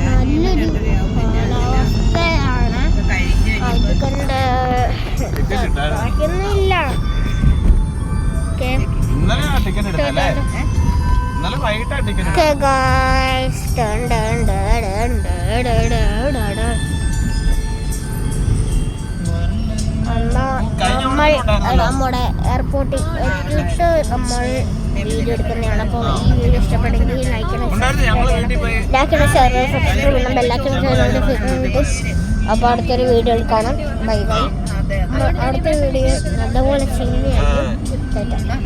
നല്ലൊരു കാലാവസ്ഥയാണ്. അതുകൊണ്ട് ബാക്കിയൊന്നുമില്ല. നമ്മുടെ എയർപോർട്ടിൽ എത്തിയിട്ട് നമ്മൾ വീഡിയോ എടുക്കുന്നതാണ്. അപ്പോൾ ഈ വീഡിയോ ഇഷ്ടപ്പെട്ടെങ്കിൽ ലൈക്ക് ചെയ്യണം, ഷെയർ ചെയ്യണം, സബ്സ്ക്രൈബ് ചെയ്യണം, ബെല്ലൈക്കൺ കിട്ടും. അപ്പോൾ അടുത്തൊരു വീഡിയോയിൽ കാണാം. Bye bye. അടുത്ത വീഡിയോ അതുപോലെ ചെയ്യുന്നതാണ്.